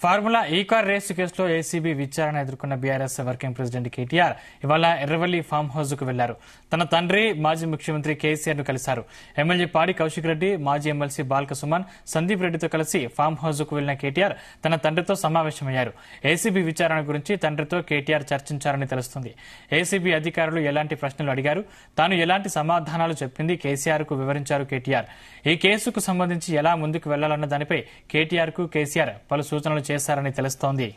Formula ఈ car race కేసులో ACB విచారణ ఎదుర్కొన్న బీఆర్ఎస్ వర్కింగ్ ప్రెసిడెంట్ కేటీఆర్ ఇవాళ ఎర్రవల్లి ఫామ్ హౌస్ కు వెళ్లారు. తన తండ్రి మాజీ ముఖ్యమంత్రి కేసీఆర్ ను కలిశారు. ఎమ్మెల్యే పాడి కౌశిక్ రెడ్డి, మాజీ ఎమ్మెల్సీ బాల్క సుమన్, సందీప్ రెడ్డితో కలిసి ఫామ్ హౌస్ కు వెళ్లిన కేటీఆర్ తన తండ్రితో సమావేశమయ్యారు. ఏసీబీ విచారణ గురించి తండ్రితో కేటీఆర్ చర్చించారని తెలుస్తుంది. ఏసీబీ అధికారులు ఎలాంటి ప్రశ్నలు అడిగారు, తాను ఎలాంటి సమాధానాలు చెప్పింది కేసీఆర్ కు వివరించారు కేటీఆర్. ఈ కేసుకు సంబంధించి ఎలా ముందుకు వెళ్లాలన్న దానిపై కేటీఆర్ కు కేసీఆర్ పలు సూచనలు చేశారని తెలుస్తోంది.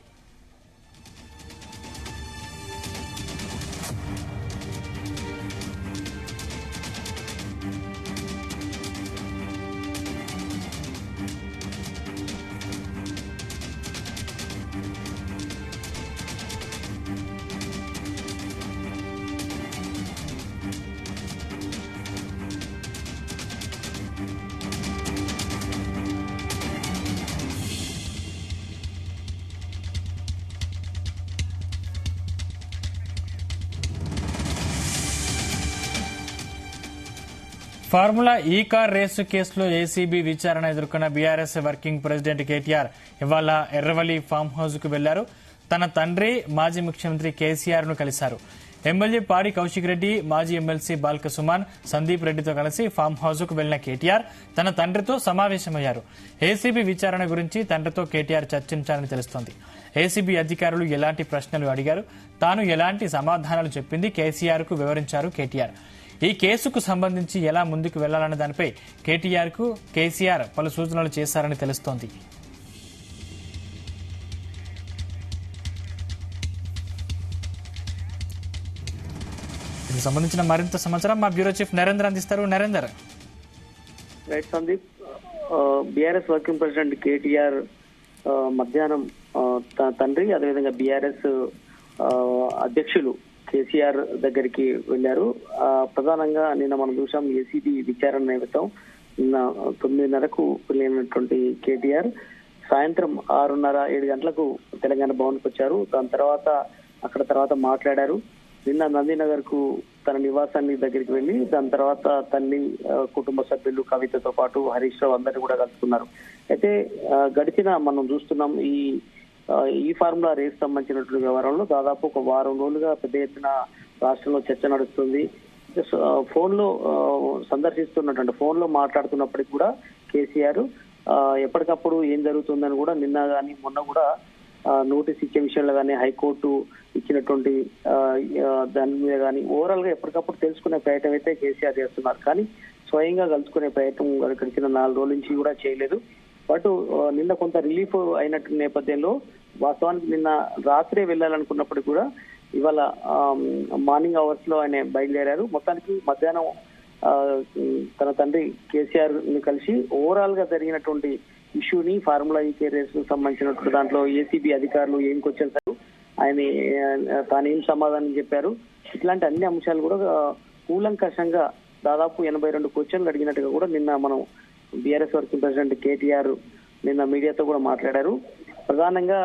ఫార్ములా ఈ కార్ రేసు కేసులో ఏసీబీ విచారణ ఎదుర్కొన్న బీఆర్ఎస్ వర్కింగ్ ప్రెసిడెంట్ కేటీఆర్ ఇవాళ ఎర్రవల్లి ఫామ్ హౌస్ కు వెళ్లారు. తన తండ్రి మాజీ ముఖ్యమంత్రి కేసీఆర్ ను కలిశారు. ఎమ్మెల్యే పాడి కౌశిక్ రెడ్డి, మాజీ ఎమ్మెల్సీ బాల్క సుమన్, సందీప్ రెడ్డితో కలిసి ఫామ్ హౌస్ కు వెళ్లిన కేటీఆర్ తన తండ్రితో సమావేశమయ్యారు. ఏసీబీ విచారణ గురించి తండ్రితో కేటీఆర్ చర్చించారని తెలుస్తోంది. ఏసీబీ అధికారులు ఎలాంటి ప్రశ్నలు అడిగారు, తాను ఎలాంటి సమాధానాలు చెప్పింది కేసీఆర్ కు వివరించారు కేటీఆర్. ఈ కేసుకు సంబంధించి ఎలా ముందుకు వెళ్లాలన్న దానిపై కేటీఆర్ కు కేసీఆర్ పలు సూచనలు చేశారని తెలుస్తోంది. దీనికి సంబంధించిన మరింత సమాచారం మా బ్యూరో చీఫ్ నరేందర్ అందిస్తారు. Narender. Right Sandeep, BRS working president KTR మధ్యాహ్నం తండ్రి అదేవిధంగా బీఆర్ఎస్ అధ్యక్షులు కేసీఆర్ దగ్గరికి వెళ్లారు. ప్రధానంగా నిన్న మనం చూసాం ఏసీబీ విచారణ నిమిత్తం నిన్న 9:30కు వెళ్ళినటువంటి కేటీఆర్ సాయంత్రం 6:30-7 గంటలకు తెలంగాణ భవన్ కు వచ్చారు. దాని తర్వాత మాట్లాడారు. నిన్న నందినగర్ కు తన నివాసాన్ని దగ్గరికి వెళ్లి దాని తర్వాత తల్లి, కుటుంబ సభ్యులు, కవితతో పాటు హరీష్ రావు అందరినీ కూడా కలుసుకున్నారు. అయితే గడిచిన మనం చూస్తున్నాం ఈ ఫార్ములా రేస్ సంబంధించినటువంటి వ్యవహారంలో దాదాపు ఒక వారం రోజులుగా పెద్ద ఎత్తున రాష్ట్రంలో చర్చ నడుస్తుంది. ఫోన్ లో సందర్శిస్తున్నటువంటి ఫోన్ లో మాట్లాడుతున్నప్పటికీ కూడా కేసీఆర్ ఎప్పటికప్పుడు ఏం జరుగుతుందని కూడా నిన్న గాని మొన్న కూడా నోటీస్ ఇచ్చే విషయంలో కానీ హైకోర్టు ఇచ్చినటువంటి దాని మీద కానీ ఓవరాల్ గా ఎప్పటికప్పుడు తెలుసుకునే ప్రయత్నం అయితే కేసీఆర్ చేస్తున్నారు. కానీ స్వయంగా కలుసుకునే ప్రయత్నం గడిచిన 4 రోజుల నుంచి కూడా చేయలేదు. బట్ నిన్న కొంత రిలీఫ్ అయినట్టు నేపథ్యంలో వాస్తవానికి నిన్న రాత్రే వెళ్లాలనుకున్నప్పటికీ కూడా ఇవాళ మార్నింగ్ అవర్స్ లో ఆయన బయలుదేరారు. మొత్తానికి మధ్యాహ్నం తన తండ్రి కేసీఆర్ ని కలిసి ఓవరాల్ గా జరిగినటువంటి ఇష్యూని ఫార్ములా ఈ రేస్ కు సంబంధించినటువంటి దాంట్లో ఏసీబీ అధికారులు ఏం క్వశ్చన్స్ ఆయన తాను ఏం సమాధానం చెప్పారు, ఇట్లాంటి అన్ని అంశాలు కూడా కూలంకషంగా దాదాపు 82 క్వశ్చన్లు అడిగినట్టుగా కూడా నిన్న మనం బీఆర్ఎస్ వర్కింగ్ ప్రెసిడెంట్ కేటీఆర్ నిన్న మీడియాతో కూడా మాట్లాడారు. ప్రధానంగా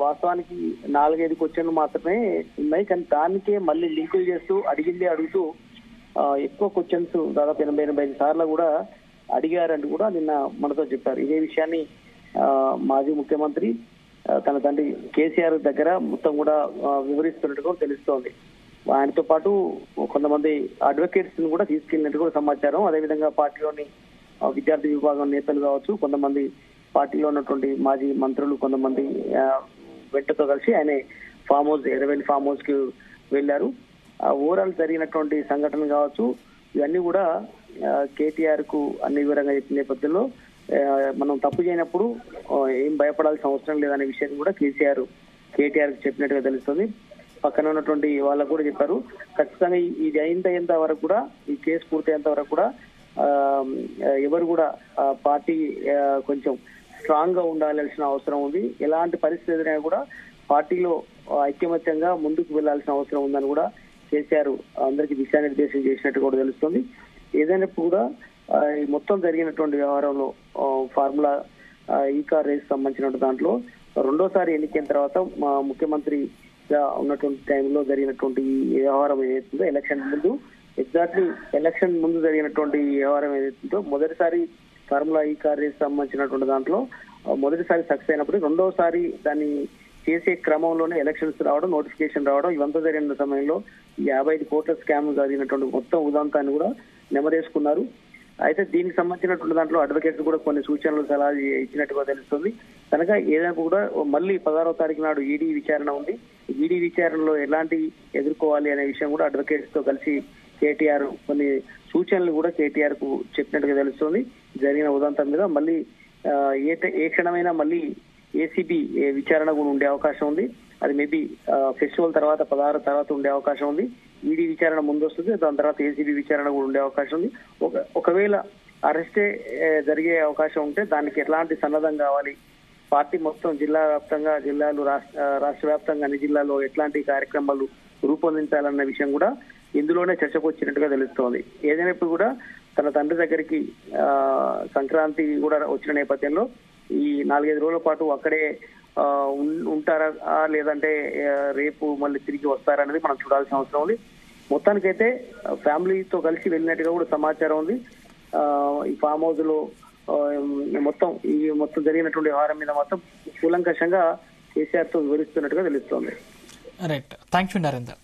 వాస్తవానికి 4-5 క్వశ్చన్లు మాత్రమే ఉన్నాయి. కానీ దానికే మళ్ళీ లింకులు చేస్తూ అడుగుతూ ఎక్కువ క్వశ్చన్స్ దాదాపు 80-85 సార్లు కూడా అడిగారంటూ కూడా నిన్న మనతో చెప్పారు. ఇదే విషయాన్ని మాజీ ముఖ్యమంత్రి తన తండ్రి కేసీఆర్ దగ్గర మొత్తం కూడా వివరిస్తున్నట్టు కూడా తెలుస్తోంది. ఆయనతో పాటు కొంతమంది అడ్వకేట్స్ ని కూడా తీసుకెళ్లినట్టు కూడా సమాచారం. అదేవిధంగా పార్టీలోని విద్యార్థి విభాగం నేతలు కావచ్చు, కొంతమంది పార్టీలో ఉన్నటువంటి మాజీ మంత్రులు, కొంతమంది వెంటతో కలిసి ఆయన ఎర్రవెల్లి ఫామ్ హౌస్ కి వెళ్లారు. ఓవరాల్ జరిగినటువంటి సంఘటన కావచ్చు, ఇవన్నీ కూడా కేటీఆర్ కు అన్ని వివరంగా చెప్పిన నేపథ్యంలో మనం తప్పు చేయనప్పుడు ఏం భయపడాల్సిన అవసరం లేదనే విషయాన్ని కూడా కేటీఆర్ చెప్పినట్టుగా తెలుస్తుంది. పక్కన ఉన్నటువంటి వాళ్ళకు కూడా చెప్పారు, ఖచ్చితంగా ఇది అయ్యేంత వరకు కూడా, ఈ కేసు పూర్తయ్యేంత వరకు కూడా ఎవరు కూడా పార్టీ కొంచెం స్ట్రాంగ్ గా ఉండాల్సిన అవసరం ఉంది. ఎలాంటి పరిస్థితి ఎదురైనా కూడా పార్టీలో ఐక్యమత్యంగా ముందుకు వెళ్లాల్సిన అవసరం ఉందని కూడా కేసీఆర్ అందరికీ దిశానిర్దేశం చేసినట్టు కూడా తెలుస్తుంది. ఏదైనా కూడా మొత్తం జరిగినటువంటి వ్యవహారంలో ఫార్ములా ఈ కార్ రేస్ సంబంధించిన దాంట్లో రెండోసారి ఎన్నికైన తర్వాత ముఖ్యమంత్రిగా ఉన్నటువంటి టైంలో జరిగినటువంటి వ్యవహారం ఏదైతుందో ఎలక్షన్ ముందు జరిగినటువంటి వ్యవహారం ఏదైతుందో మొదటిసారి ఫార్ములా ఈ కార్ రేస్ సంబంధించినటువంటి దాంట్లో మొదటిసారి సక్సెస్ అయినప్పుడు రెండోసారి దాన్ని చేసే క్రమంలోనే ఎలక్షన్స్ రావడం, నోటిఫికేషన్ రావడం, ఇవంతా జరిగిన సమయంలో 55 కోట్ల స్కామ్ జరిగినటువంటి మొత్తం ఉదంతాన్ని కూడా నెమరేసుకున్నారు. అయితే దీనికి సంబంధించినటువంటి దాంట్లో అడ్వకేట్స్ కూడా కొన్ని సూచనలు సలహాలు ఇచ్చినట్టుగా తెలుస్తుంది. కనుక ఏదైనా కూడా మళ్ళీ 16వ తారీఖు నాడు ఈడీ విచారణ ఉంది. ఈడీ విచారణలో ఎలాంటి ఎదుర్కోవాలి అనే విషయం కూడా అడ్వకేట్స్ తో కలిసి కేటీఆర్ కొన్ని సూచనలు కూడా కేటీఆర్ కు చెప్పినట్టుగా తెలుస్తుంది. జరిగిన ఉదంతం మీద మళ్ళీ ఏ క్షణమైనా మళ్ళీ ఏసీబీ విచారణ కూడా ఉండే అవకాశం ఉంది. అది మేబీ ఫెస్టివల్ తర్వాత 16 తర్వాత ఉండే అవకాశం ఉంది. ఈడీ విచారణ ముందు వస్తుంది, దాని తర్వాత ఏసీబీ విచారణ కూడా ఉండే అవకాశం ఉంది. ఒకవేళ అరెస్టే జరిగే అవకాశం ఉంటే దానికి ఎట్లాంటి సన్నద్ధం కావాలి, పార్టీ మొత్తం జిల్లా వ్యాప్తంగా, జిల్లాలు రాష్ట్ర వ్యాప్తంగా అన్ని జిల్లాల్లో ఎట్లాంటి కార్యక్రమాలు రూపొందించాలన్న విషయం కూడా ఇందులోనే చర్చకు వచ్చినట్టుగా తెలుస్తోంది. ఏదైనప్పుడు కూడా తన తండ్రి దగ్గరికి సంక్రాంతి కూడా వచ్చిన నేపథ్యంలో ఈ 4-5 రోజుల పాటు అక్కడే ఉంటారా లేదంటే రేపు మళ్ళీ తిరిగి వస్తారా అనేది మనం చూడాల్సిన అవసరం ఉంది. మొత్తానికైతే ఫ్యామిలీతో కలిసి వెళ్ళినట్టుగా కూడా సమాచారం ఉంది. ఈ ఫామ్ హౌస్ లో మొత్తం జరిగినటువంటి వ్యవహారం మీద మొత్తం కూలంకషంగా కేసీఆర్ తో వివరిస్తున్నట్టుగా తెలుస్తోంది. Right, thank you Narender.